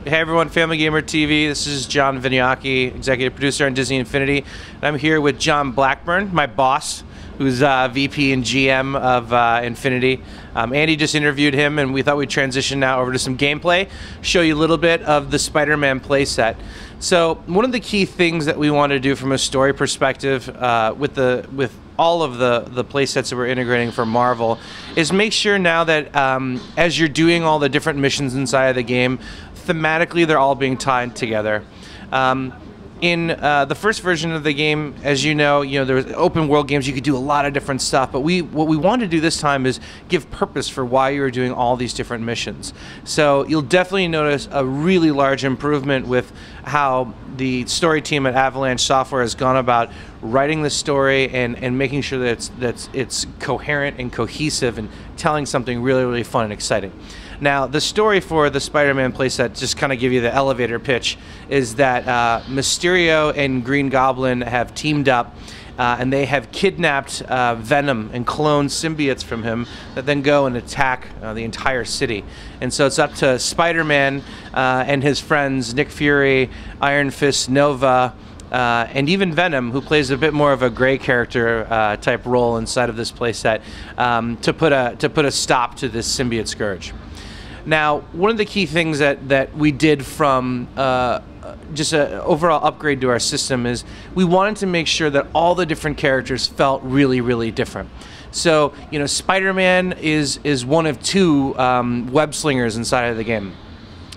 Hey everyone, Family Gamer TV. This is John Vignocchi, executive producer on Disney Infinity. And I'm here with John Blackburn, my boss, who's VP and GM of Infinity. Andy just interviewed him, and we thought we'd transition now over to some gameplay, show you a little bit of the Spider-Man playset. So one of the key things that we want to do from a story perspective with all of the playsets that we're integrating for Marvel is make sure now that as you're doing all the different missions inside of the game, thematically they're all being tied together. In the first version of the game, as you know, there was open world games. You could do a lot of different stuff, but what we want to do this time is give purpose for why you are doing all these different missions. So you'll definitely notice a really large improvement with how the story team at Avalanche Software has gone about writing the story and making sure that it's coherent and cohesive and telling something really, really fun and exciting. Now, the story for the Spider-Man playset, just kind of give you the elevator pitch, is that Mysterio and Green Goblin have teamed up and they have kidnapped Venom and cloned symbiotes from him that then go and attack the entire city. And so it's up to Spider-Man and his friends, Nick Fury, Iron Fist, Nova, and even Venom, who plays a bit more of a gray character type role inside of this playset, to put a stop to this symbiote scourge. Now, one of the key things that we did from just an overall upgrade to our system is we wanted to make sure that all the different characters felt really, really different. So, Spider-Man is one of two web slingers inside of the game.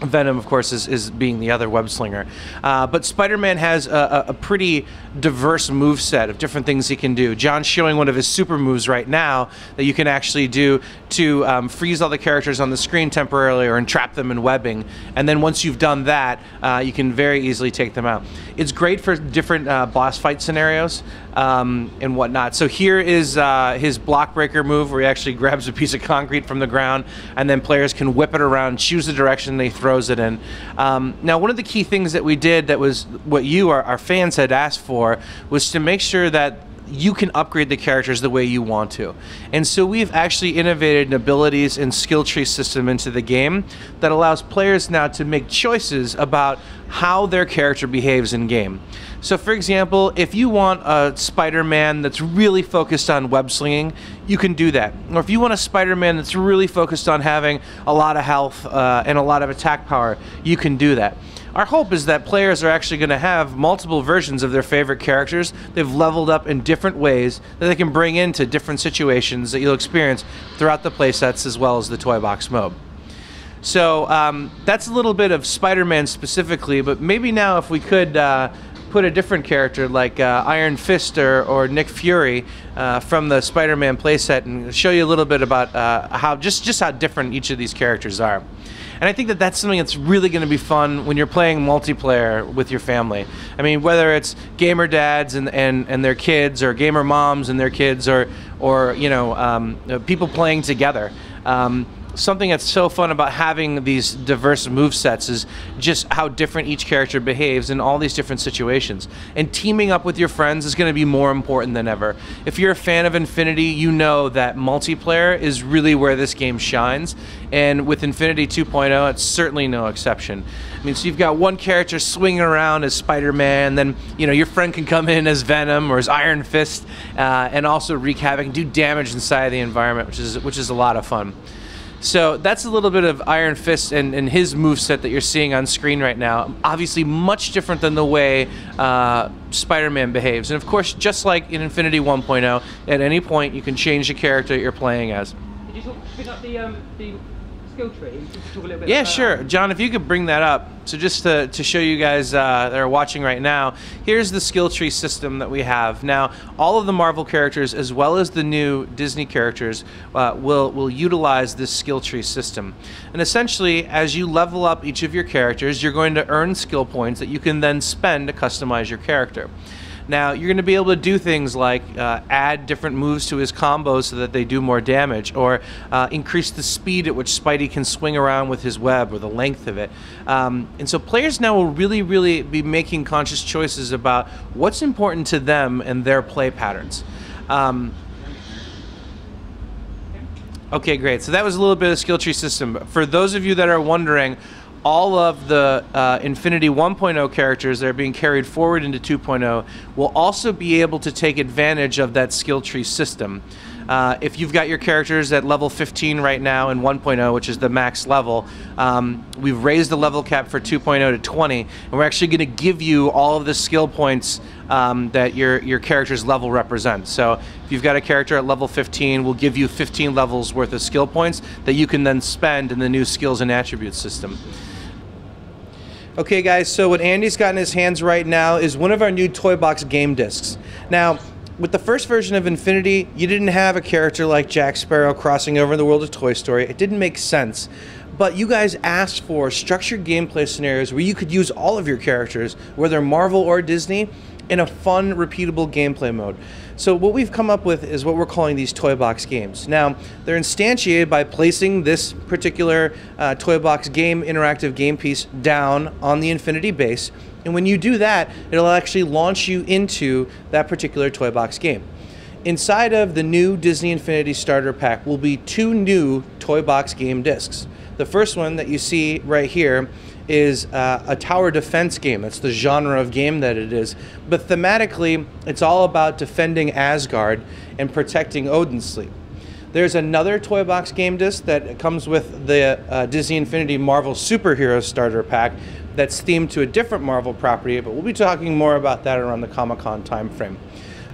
Venom, of course, is being the other web slinger. But Spider-Man has a pretty diverse move set of different things he can do. John's showing one of his super moves right now that you can actually do to freeze all the characters on the screen temporarily or entrap them in webbing. And then once you've done that, you can very easily take them out. It's great for different boss fight scenarios and whatnot. So here is his block breaker move, where he actually grabs a piece of concrete from the ground, and then players can whip it around, choose the direction they throws it in. Now, one of the key things that we did that was what our fans had asked for was to make sure that you can upgrade the characters the way you want to. And so we've actually innovated an abilities and skill tree system into the game that allows players now to make choices about how their character behaves in game. So for example, if you want a Spider-Man that's really focused on web slinging, you can do that. Or if you want a Spider-Man that's really focused on having a lot of health and a lot of attack power, you can do that. Our hope is that players are actually going to have multiple versions of their favorite characters. They've leveled up in different ways that they can bring into different situations that you'll experience throughout the playsets as well as the toy box mode. So that's a little bit of Spider-Man specifically, but maybe now if we could put a different character like Iron Fist or Nick Fury from the Spider-Man playset and show you a little bit about how different each of these characters are. And I think that that's something that's really going to be fun when you're playing multiplayer with your family. I mean, whether it's gamer dads and their kids, or gamer moms and their kids, or people playing together. Something that's so fun about having these diverse move sets is just how different each character behaves in all these different situations. And teaming up with your friends is going to be more important than ever. If you're a fan of Infinity, you know that multiplayer is really where this game shines. And with Infinity 2.0, it's certainly no exception. I mean, so you've got one character swinging around as Spider-Man, then your friend can come in as Venom or as Iron Fist, and also wreak havoc and do damage inside of the environment, which is a lot of fun. So that's a little bit of Iron Fist and his moveset that you're seeing on screen right now. Obviously much different than the way Spider-Man behaves. And of course, just like in Infinity 1.0, at any point you can change the character that you're playing as. Did you pick up the skill tree? Talk a little bit Yeah, about sure. that. John, if you could bring that up. So just to show you guys that are watching right now, here's the skill tree system that we have. Now, all of the Marvel characters, as well as the new Disney characters, will utilize this skill tree system. And essentially, as you level up each of your characters, you're going to earn skill points that you can then spend to customize your character. Now, you're going to be able to do things like add different moves to his combos so that they do more damage, or increase the speed at which Spidey can swing around with his web, or the length of it. And so players now will really, really be making conscious choices about what's important to them and their play patterns. Okay, great. So that was a little bit of skill tree system. For those of you that are wondering, all of the Infinity 1.0 characters that are being carried forward into 2.0 will also be able to take advantage of that skill tree system. If you've got your characters at level 15 right now in 1.0, which is the max level, we've raised the level cap for 2.0 to 20, and we're actually going to give you all of the skill points that your character's level represents. So if you've got a character at level 15, we'll give you 15 levels worth of skill points that you can then spend in the new skills and attributes system. Okay guys, so what Andy's got in his hands right now is one of our new Toy Box game discs. Now, with the first version of Infinity, you didn't have a character like Jack Sparrow crossing over in the world of Toy Story. It didn't make sense. But you guys asked for structured gameplay scenarios where you could use all of your characters, whether Marvel or Disney, in a fun, repeatable gameplay mode. So what we've come up with is what we're calling these Toy Box games. Now, they're instantiated by placing this particular Toy Box game, interactive game piece, down on the Infinity base. And when you do that, it'll actually launch you into that particular Toy Box game. Inside of the new Disney Infinity Starter Pack will be 2 new Toy Box game discs. The first one that you see right here is a tower defense game. That's the genre of game that it is. But thematically, it's all about defending Asgard and protecting Odin's Sleep. There's another Toy Box game disc that comes with the Disney Infinity Marvel Superhero Starter Pack that's themed to a different Marvel property, but we'll be talking more about that around the Comic-Con timeframe.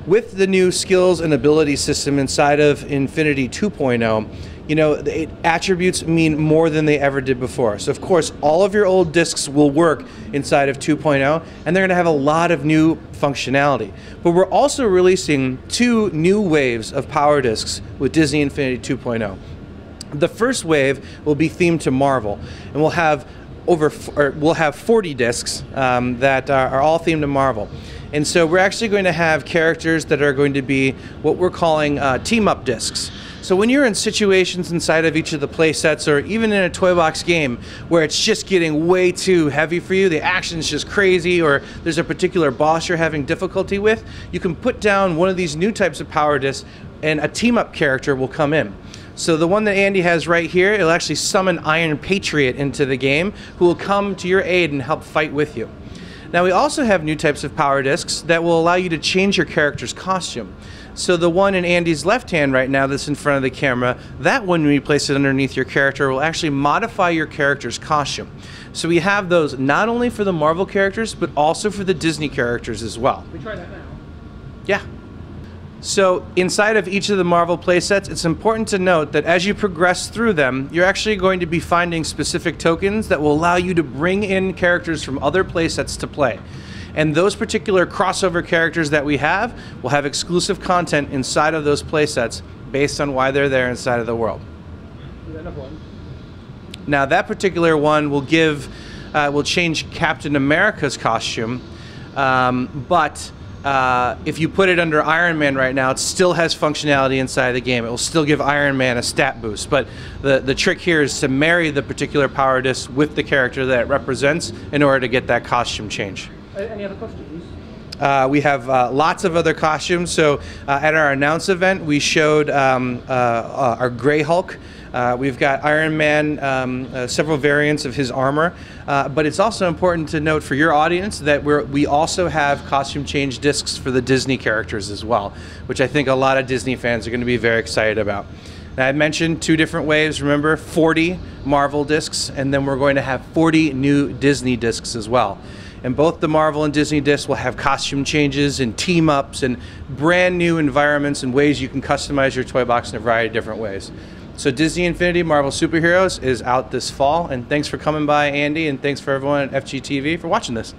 With the new skills and ability system inside of Infinity 2.0, you know, attributes mean more than they ever did before. So of course, all of your old discs will work inside of 2.0, and they're gonna have a lot of new functionality. But we're also releasing 2 new waves of power discs with Disney Infinity 2.0. The first wave will be themed to Marvel, and we'll have 40 discs that are all themed to Marvel. And so we're actually going to have characters that are going to be what we're calling team-up discs. So when you're in situations inside of each of the play sets, or even in a Toy Box game where it's just getting way too heavy for you, the action's just crazy, or there's a particular boss you're having difficulty with, you can put down one of these new types of power discs and a team-up character will come in. So the one that Andy has right here, it'll actually summon Iron Patriot into the game, who will come to your aid and help fight with you. Now we also have new types of power discs that will allow you to change your character's costume. So the one in Andy's left hand right now that's in front of the camera, that one, when you place it underneath your character, will actually modify your character's costume. So we have those not only for the Marvel characters, but also for the Disney characters as well. We try that now. Yeah. So inside of each of the Marvel playsets, it's important to note that as you progress through them, you're actually going to be finding specific tokens that will allow you to bring in characters from other playsets to play. And those particular crossover characters that we have will have exclusive content inside of those playsets based on why they're there inside of the world. Is that another one? Now that particular one will change Captain America's costume, but if you put it under Iron Man right now, it still has functionality inside the game. It will still give Iron Man a stat boost, but the trick here is to marry the particular power disc with the character that it represents in order to get that costume change. Any other costumes? We have lots of other costumes. So at our announce event, we showed our Grey Hulk. We've got Iron Man, several variants of his armor, but it's also important to note for your audience that we also have costume change discs for the Disney characters as well, which I think a lot of Disney fans are going to be very excited about. Now, I mentioned 2 different waves, remember, 40 Marvel discs, and then we're going to have 40 new Disney discs as well. And both the Marvel and Disney discs will have costume changes and team-ups and brand new environments and ways you can customize your toy box in a variety of different ways. So Disney Infinity Marvel Superheroes is out this fall, and thanks for coming by, Andy, and thanks for everyone at FGTV for watching this.